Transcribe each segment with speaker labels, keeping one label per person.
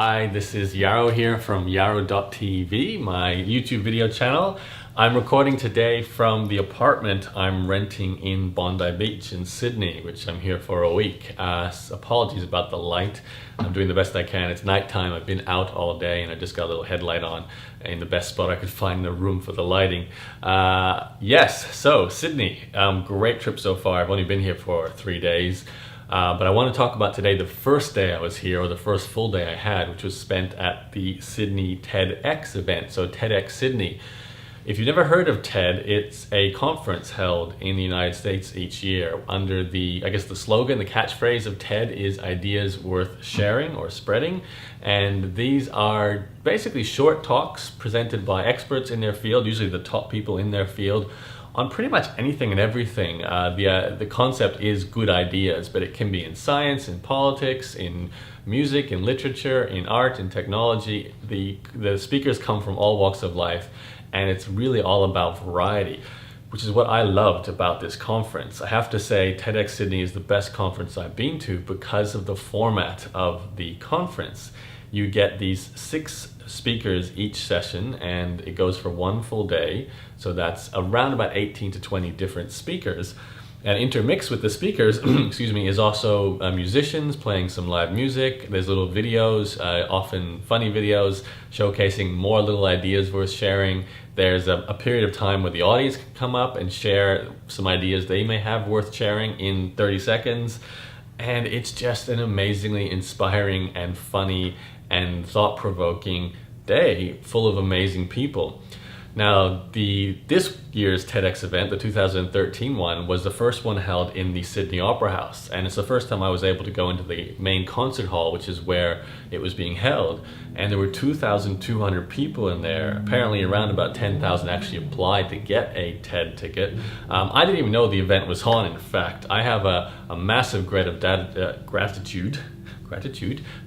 Speaker 1: Hi, this is Yarrow here from yarrow.tv, my YouTube video channel. I'm recording today from the apartment I'm renting in Bondi Beach in Sydney, which I'm here for a week. Apologies about the light. I'm doing the best I can. It's nighttime. I've been out all day and I just got a little headlight on in the best spot I could find in the room for the lighting. Yes, so Sydney, great trip so far. I've only been here for 3 days. But I want to talk about today the first day I was here, or the first full day I had, which was spent at the Sydney TEDx event, so TEDxSydney. If you've never heard of TED, it's a conference held in the United States each year under the, I guess the slogan, the catchphrase of TED is ideas worth sharing or spreading. And these are basically short talks presented by experts in their field, usually the top people in their field, on pretty much anything and everything. The concept is good ideas, but it can be in science, in politics, in music, in literature, in art, in technology. The speakers come from all walks of life, and it's really all about variety, which is what I loved about this conference. I have to say TEDxSydney is the best conference I've been to because of the format of the conference. You get these 6 speakers each session, and it goes for 1 full day. So that's around about 18 to 20 different speakers. And intermixed with the speakers, excuse me, is also musicians playing some live music. There's little videos, often funny videos, showcasing more little ideas worth sharing. There's a period of time where the audience can come up and share some ideas they may have worth sharing in 30 seconds. And it's just an amazingly inspiring and funny and thought-provoking day full of amazing people. Now, this year's TEDx event, the 2013 one, was the first one held in the Sydney Opera House. And it's the first time I was able to go into the main concert hall, which is where it was being held. And there were 2,200 people in there. Apparently around about 10,000 actually applied to get a TED ticket. I didn't even know the event was on, in fact. I have a massive gratitude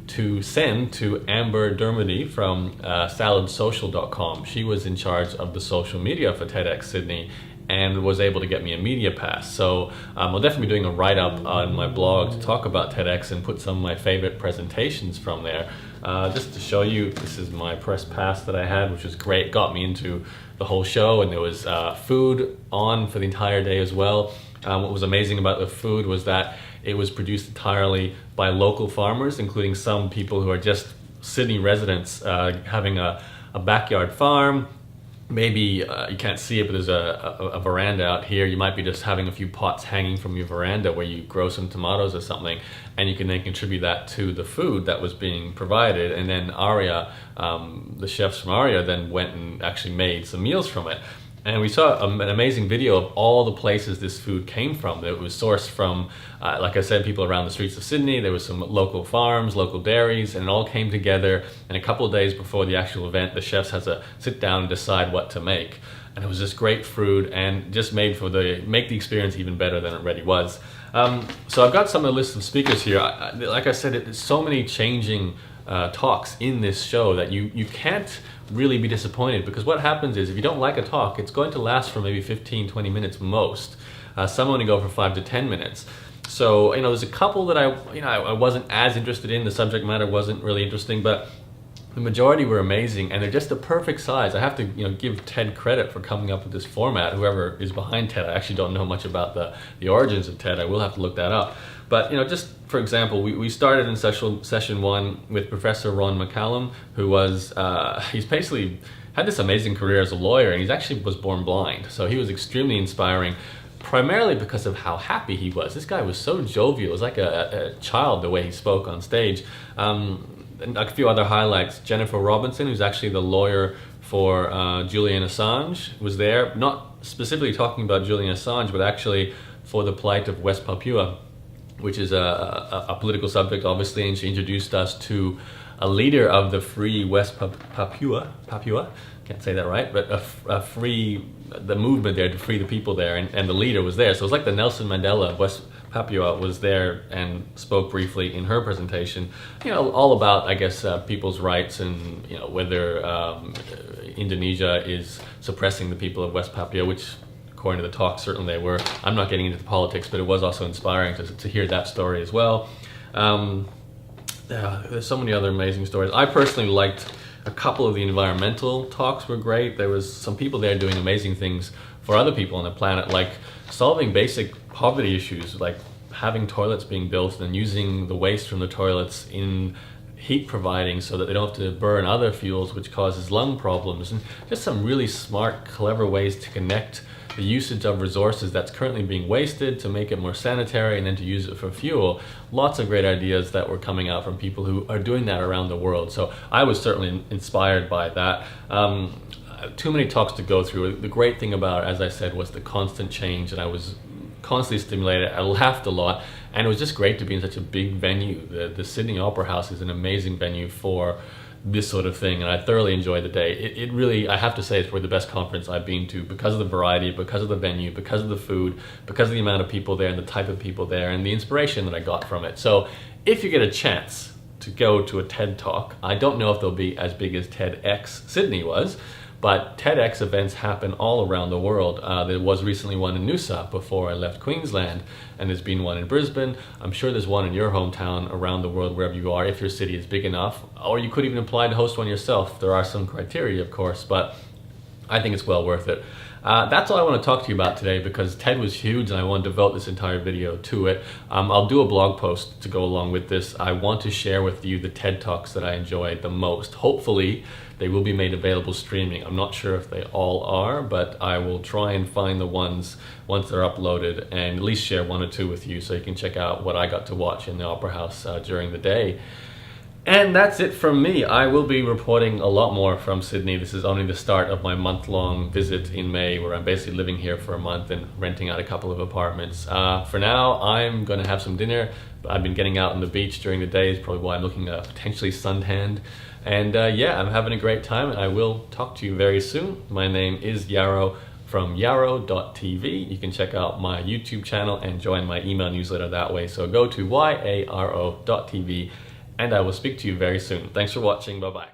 Speaker 1: to send to Amber Dermody from saladsocial.com. She was in charge of the social media for TEDxSydney and was able to get me a media pass. So I'll definitely be doing a write-up on my blog to talk about TEDx and put some of my favorite presentations from there. Just to show you, this is my press pass that I had, which was great. Got me into the whole show, and there was food on for the entire day as well. What was amazing about the food was that it was produced entirely by local farmers, including some people who are just Sydney residents having a backyard farm. Maybe you can't see it, but there's a veranda out here. You might be just having a few pots hanging from your veranda where you grow some tomatoes or something, and you can then contribute that to the food that was being provided. And then Aria, the chefs from Aria, then went and actually made some meals from it. And we saw an amazing video of all the places this food came from. It was sourced from, like I said, people around the streets of Sydney. There was some local farms, local dairies, and it all came together. And a couple of days before the actual event, the chefs had to sit down and decide what to make. And it was just great food, and just made for make the experience even better than it already was. So I've got some of the list of speakers here. Like I said, there's so many changing talks in this show that you can't really be disappointed, because what happens is if you don't like a talk, it's going to last for maybe 15-20 minutes most. Some only go for 5 to 10 minutes. So there's a couple that I wasn't as interested in. The subject matter wasn't really interesting, but the majority were amazing, and they're just the perfect size. I have to give TED credit for coming up with this format. Whoever is behind TED, I actually don't know much about the origins of TED. I will have to look that up. But just for example, we started in session 1 with Professor Ron McCallum, who was he's basically had this amazing career as a lawyer, and he actually was born blind. So he was extremely inspiring, primarily because of how happy he was. This guy was so jovial. It was like a child the way he spoke on stage. And a few other highlights. Jennifer Robinson, who's actually the lawyer for Julian Assange, was there. Not specifically talking about Julian Assange, but actually for the plight of West Papua, which is a political subject, obviously, and she introduced us to a leader of the Free West Papua, can't say that right, but the movement there to free the people there, and the leader was there. So it was like the Nelson Mandela of West Papua was there and spoke briefly in her presentation, all about, I guess, people's rights, and whether Indonesia is suppressing the people of West Papua, which according to the talk certainly they were. I'm not getting into the politics, but it was also inspiring to hear that story as well. there's so many other amazing stories. I personally liked a couple of the environmental talks were great. There was some people there doing amazing things for other people on the planet, like solving basic poverty issues, like having toilets being built and using the waste from the toilets in heat providing so that they don't have to burn other fuels which causes lung problems, and just some really smart, clever ways to connect the usage of resources that's currently being wasted to make it more sanitary and then to use it for fuel. Lots of great ideas that were coming out from people who are doing that around the world. So I was certainly inspired by that. Too many talks to go through. The great thing about it, as I said, was the constant change, and I was constantly stimulated. I laughed a lot, and it was just great to be in such a big venue. The Sydney Opera House is an amazing venue for this sort of thing, and I thoroughly enjoyed the day. It really, I have to say, it's probably the best conference I've been to because of the variety, because of the venue, because of the food, because of the amount of people there and the type of people there and the inspiration that I got from it. So if you get a chance to go to a TED Talk, I don't know if they'll be as big as TEDxSydney was, but TEDx events happen all around the world. There was recently one in Noosa before I left Queensland, and there's been one in Brisbane. I'm sure there's one in your hometown around the world, wherever you are, if your city is big enough. Or you could even apply to host one yourself. There are some criteria, of course, but I think it's well worth it. That's all I want to talk to you about today, because TED was huge and I want to devote this entire video to it. I'll do a blog post to go along with this. I want to share with you the TED Talks that I enjoyed the most. Hopefully they will be made available streaming. I'm not sure if they all are, but I will try and find the ones once they're uploaded and at least share one or two with you so you can check out what I got to watch in the Opera House during the day. And that's it from me. I will be reporting a lot more from Sydney. This is only the start of my month-long visit in May, where I'm basically living here for a month and renting out a couple of apartments. For now, I'm going to have some dinner. I've been getting out on the beach during the day, is probably why I'm looking potentially suntanned. And yeah, I'm having a great time, and I will talk to you very soon. My name is Yarrow from yarrow.tv. You can check out my YouTube channel and join my email newsletter that way. So go to yaro.tv, and I will speak to you very soon. Thanks for watching. Bye-bye.